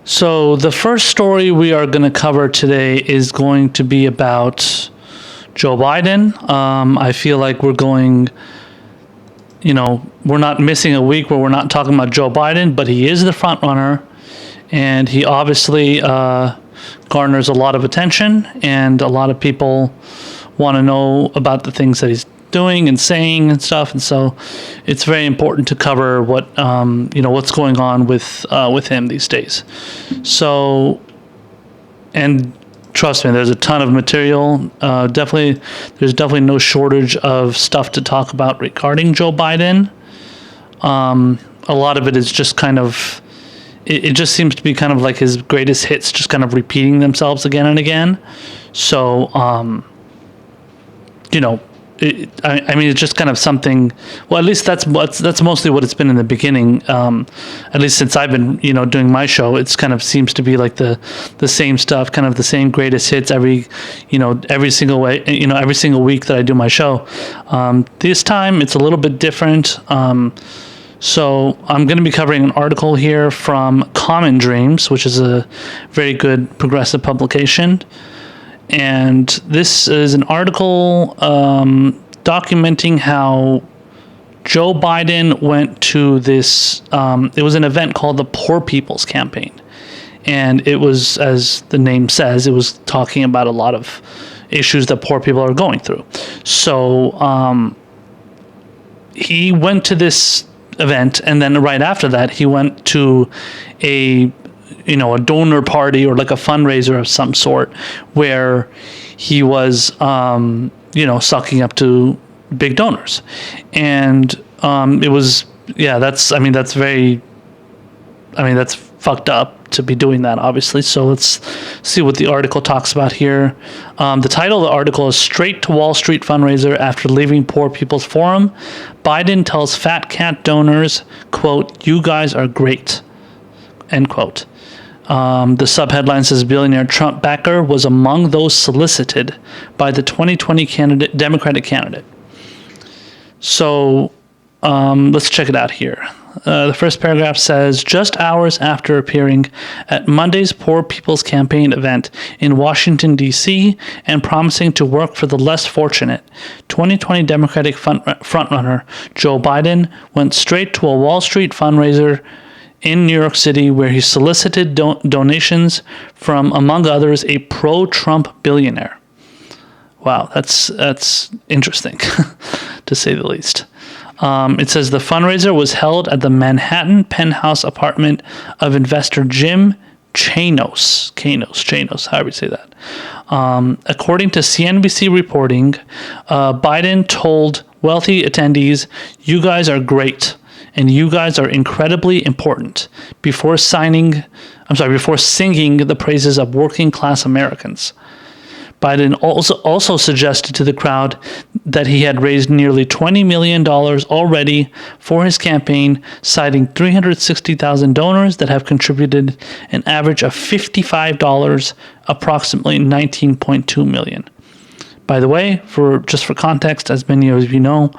So the first story we are going to cover today is going to be about Joe Biden. I feel like we're not missing a week where we're not talking about Joe Biden, but he is the front runner, and he obviously garners a lot of attention, and a lot of people want to know about the things that he's doing and saying and stuff, and so it's very important to cover what's going on with him these days. So, and trust me, there's a ton of material. There's definitely no shortage of stuff to talk about regarding Joe Biden. A lot of it is just kind of, it just seems to be kind of like his greatest hits, just kind of repeating themselves again and again. So, it's just kind of something. Well, at least that's mostly what it's been in the beginning. At least since I've been, doing my show, it's kind of seems to be like the same stuff, kind of the same greatest hits every single week that I do my show. This time it's a little bit different. So I'm going to be covering an article here from Common Dreams, which is a very good progressive publication. And this is an article documenting how Joe Biden went to this, it was an event called the Poor People's Campaign. And it was, as the name says, it was talking about a lot of issues that poor people are going through. So he went to this event, and then right after that, he went to a donor party or like a fundraiser of some sort where he was, sucking up to big donors. And it was, that's fucked up to be doing that, obviously. So let's see what the article talks about here. The title of the article is Straight to Wall Street Fundraiser After Leaving Poor People's Forum. Biden tells fat cat donors, quote, "You guys are great," end quote. The subheadline says billionaire Trump backer was among those solicited by the 2020 Democratic candidate. So let's check it out here. The first paragraph says, just hours after appearing at Monday's Poor People's Campaign event in Washington, D.C., and promising to work for the less fortunate, 2020 Democratic frontrunner Joe Biden went straight to a Wall Street fundraiser in New York City, where he solicited donations from, among others, a pro-Trump billionaire. Wow, that's interesting, to say the least. It says the fundraiser was held at the Manhattan penthouse apartment of investor Jim Chanos, however you say that. According to CNBC reporting, Biden told wealthy attendees, "You guys are great, and you guys are incredibly important," before singing the praises of working class Americans. Biden also suggested to the crowd that he had raised nearly $20 million already for his campaign, citing 360,000 donors that have contributed an average of $55, approximately $19.2 million. By the way, for context, as many of you know,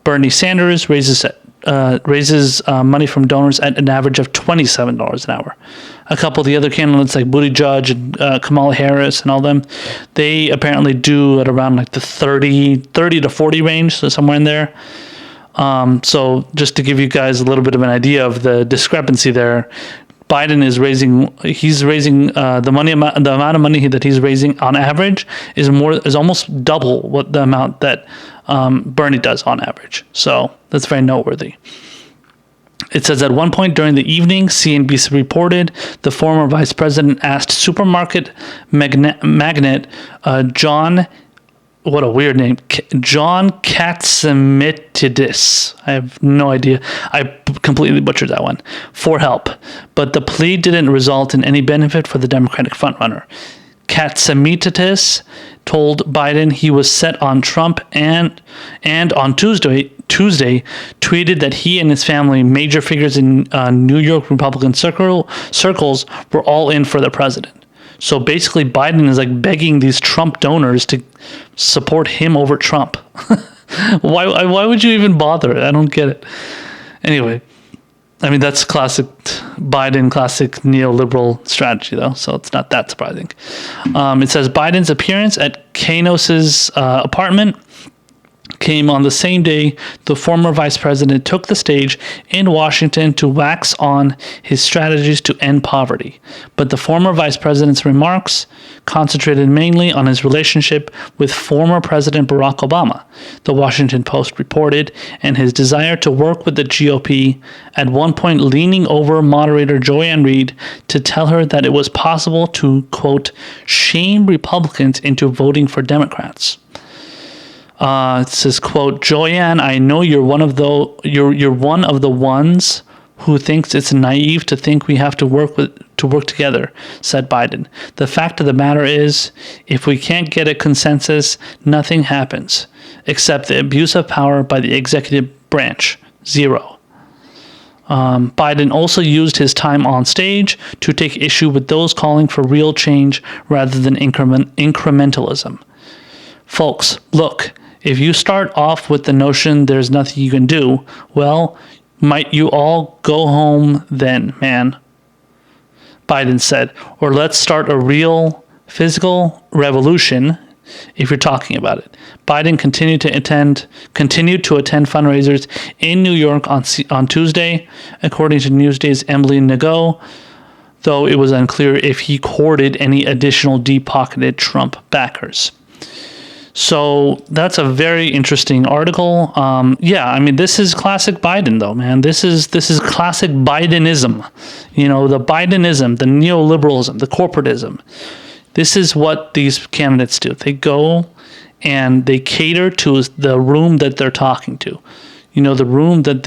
Bernie Sanders raises money from donors at an average of $27 an hour. A couple of the other candidates like Buttigieg and Kamala Harris and all them, they apparently do at around like the 30 to 40 range, so somewhere in there. So just to give you guys a little bit of an idea of the discrepancy there, Biden is raising the amount of money that he's raising on average is almost double what the amount that Bernie does on average. So that's very noteworthy. It says at one point during the evening, CNBC reported the former vice president asked supermarket magnate John, what a weird name, John Katzimitidis. I have no idea. I completely butchered that one. For help. But the plea didn't result in any benefit for the Democratic frontrunner. Katzimitidis told Biden he was set on Trump and on Tuesday tweeted that he and his family, major figures in New York Republican circles, were all in for the president. So basically, Biden is like begging these Trump donors to support him over Trump. Why would you even bother? I don't get it. Anyway, I mean, that's classic Biden, classic neoliberal strategy, though, so it's not that surprising. It says Biden's appearance at Kanos's apartment came on the same day the former vice president took the stage in Washington to wax on his strategies to end poverty. But the former vice president's remarks concentrated mainly on his relationship with former President Barack Obama, the Washington Post reported, and his desire to work with the GOP, at one point leaning over moderator Joanne Reed to tell her that it was possible to, quote, shame Republicans into voting for Democrats. It says, quote, Joanne, I know you're one of the ones who thinks it's naive to think we have to work together, said Biden. The fact of the matter is, if we can't get a consensus, nothing happens, except the abuse of power by the executive branch. Zero. Biden also used his time on stage to take issue with those calling for real change rather than incrementalism. Folks, look, if you start off with the notion there's nothing you can do, well, might you all go home then, man? Biden said, or let's start a real physical revolution if you're talking about it. Biden continued to attend fundraisers in New York on Tuesday, according to Newsday's Emily Nago, though it was unclear if he courted any additional deep-pocketed Trump backers. So that's a very interesting article. Yeah, I mean, this is classic Biden, though, man. This is classic Bidenism. You know, the Bidenism, the neoliberalism, the corporatism. This is what these candidates do. They go and they cater to the room that they're talking to. You know, the room that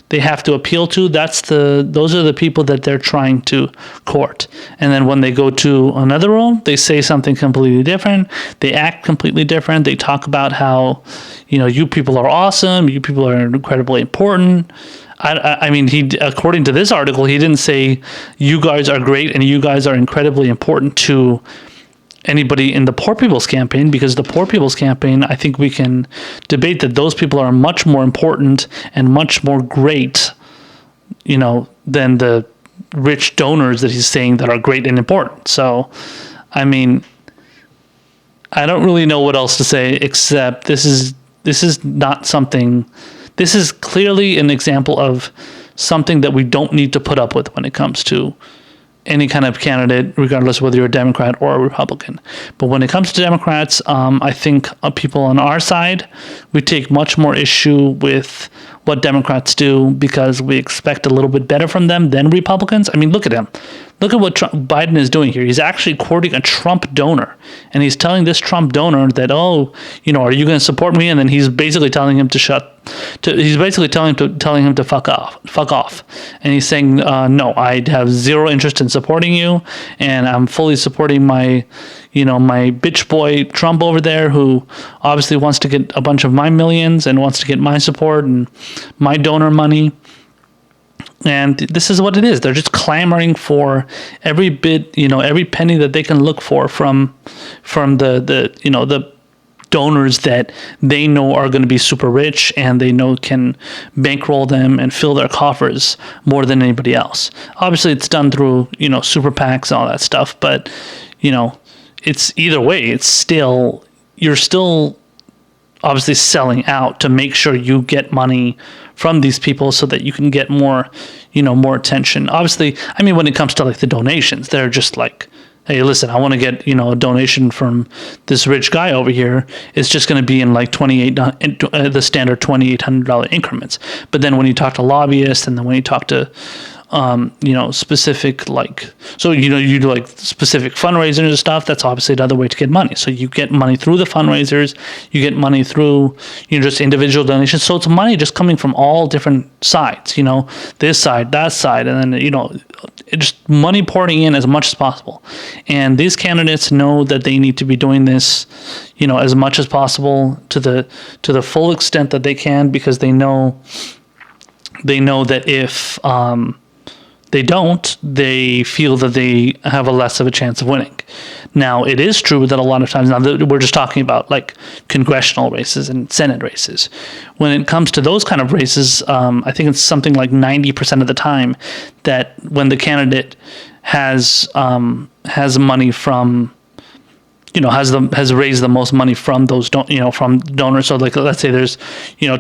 they have to appeal to. Those are the people that they're trying to court. And then when they go to another room, they say something completely different. They act completely different. They talk about how, you know, you people are awesome. You people are incredibly important. I mean, according to this article, he didn't say you guys are great and you guys are incredibly important to anybody in the Poor People's Campaign, because the Poor People's Campaign, I think we can debate that those people are much more important and much more great, you know, than the rich donors that he's saying that are great and important. So, I mean, I don't really know what else to say except this is not something. This is clearly an example of something that we don't need to put up with when it comes to any kind of candidate, regardless of whether you're a Democrat or a Republican. But when it comes to Democrats, I think people on our side, we take much more issue with what Democrats do because we expect a little bit better from them than Republicans. I mean, look at him. Look at what Biden is doing here. He's actually courting a Trump donor, and he's telling this Trump donor that, oh, you know, are you going to support me? And then he's basically telling him to he's basically telling him to fuck off. And he's saying, no, I have zero interest in supporting you, and I'm fully supporting my bitch boy Trump over there, who obviously wants to get a bunch of my millions and wants to get my support and my donor money. And this is what it is. They're just clamoring for every bit, every penny that they can look for from the donors that they know are going to be super rich and they know can bankroll them and fill their coffers more than anybody else. Obviously, it's done through, super PACs and all that stuff. But, it's either way. You're still obviously selling out to make sure you get money from these people so that you can get more attention. Obviously, I mean, when it comes to like the donations, they're just like, hey, listen, I want to get, a donation from this rich guy over here. It's just going to be in like the standard $2,800 increments. But then when you talk to lobbyists and then when you talk to specific, like, so, you do like specific fundraisers and stuff, that's obviously another way to get money. So you get money through the fundraisers, you get money through, just individual donations. So it's money just coming from all different sides, this side, that side, and then, just money pouring in as much as possible. And these candidates know that they need to be doing this, as much as possible to the full extent that they can, because they know that if, they don't, they feel that they have a less of a chance of winning. Now, it is true that a lot of times, now we're just talking about like congressional races and Senate races. When it comes to those kind of races, I think it's something like 90% of the time that when the candidate has money from, has raised the most money from those, from donors. So like, let's say there's,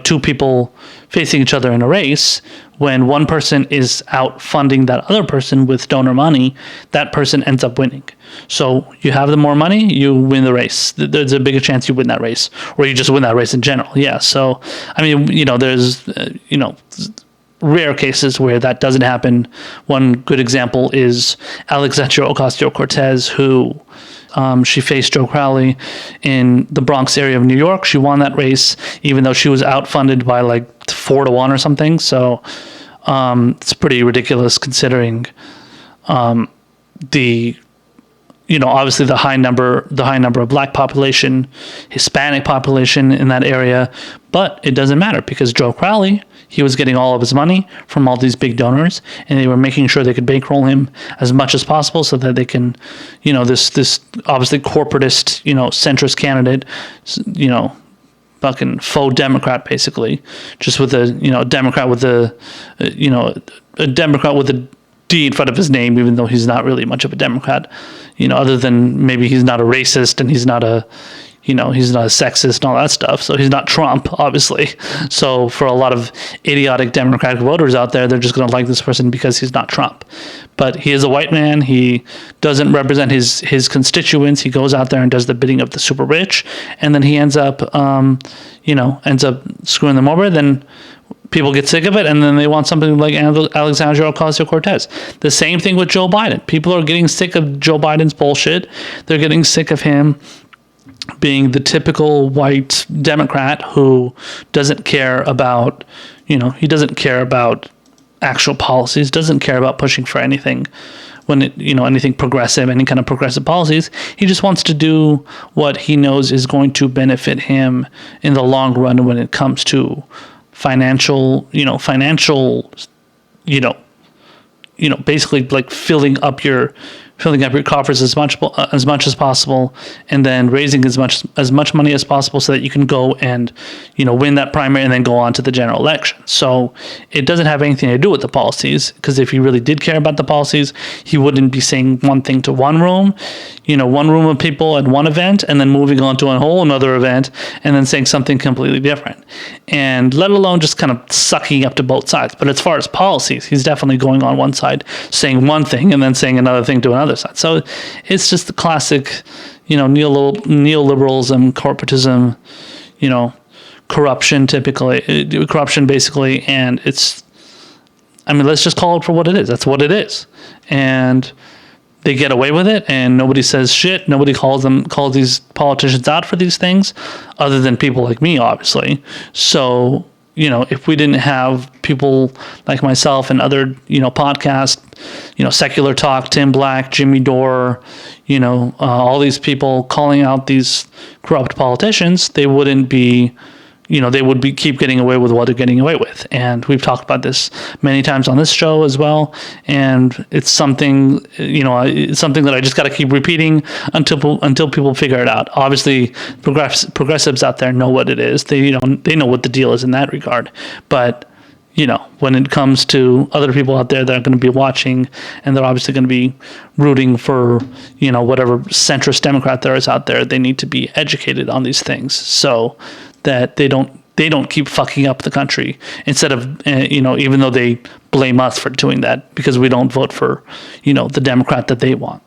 two people facing each other in a race. When one person is out funding that other person with donor money, that person ends up winning. So you have the more money, you win the race. There's a bigger chance you win that race, or you just win that race in general. Yeah. So, I mean, there's, rare cases where that doesn't happen. One good example is Alexandria Ocasio-Cortez, who she faced Joe Crowley in the Bronx area of New York. She won that race, even though she was outfunded by like 4-1 or something. So it's pretty ridiculous considering obviously the high number of black population, Hispanic population in that area. But it doesn't matter because Joe Crowley, he was getting all of his money from all these big donors, and they were making sure they could bankroll him as much as possible so that they can, this obviously corporatist, centrist candidate, fucking faux Democrat basically, just with a, Democrat with a Democrat with a D in front of his name, even though he's not really much of a Democrat, other than maybe he's not a racist and he's not a sexist and all that stuff. So he's not Trump, obviously. So for a lot of idiotic Democratic voters out there, they're just going to like this person because he's not Trump. But he is a white man. He doesn't represent his constituents. He goes out there and does the bidding of the super rich, and then he ends up screwing them over. Then people get sick of it, and then they want something like Alexandria Ocasio-Cortez. The same thing with Joe Biden. People are getting sick of Joe Biden's bullshit. They're getting sick of him being the typical white Democrat who doesn't care about, he doesn't care about actual policies, doesn't care about pushing for anything when it, anything progressive, any kind of progressive policies. He just wants to do what he knows is going to benefit him in the long run when it comes to financial, basically like filling up your coffers as much as possible, and then raising as much money as possible so that you can go and win that primary and then go on to the general election. So it doesn't have anything to do with the policies, because if he really did care about the policies, he wouldn't be saying one thing to one room of people at one event and then moving on to a whole another event and then saying something completely different, and let alone just kind of sucking up to both sides. But as far as policies, he's definitely going on one side saying one thing and then saying another thing to another side. So it's just the classic, neoliberalism, corporatism, corruption basically. And let's just call it for what it is. That's what it is. And they get away with it, and nobody says shit. Nobody calls these politicians out for these things, other than people like me, obviously. So, if we didn't have people like myself and other, podcasts, Secular Talk, Tim Black, Jimmy Dore, all these people calling out these corrupt politicians, they wouldn't be, they would keep getting away with what they're getting away with. And we've talked about this many times on this show as well. And it's something, it's something that I just got to keep repeating until people figure it out. Obviously, progressives out there know what it is. They know what the deal is in that regard. But when it comes to other people out there that are going to be watching, and they're obviously going to be rooting for, whatever centrist Democrat there is out there, they need to be educated on these things so that they don't keep fucking up the country, instead of, even though they blame us for doing that because we don't vote for, the Democrat that they want.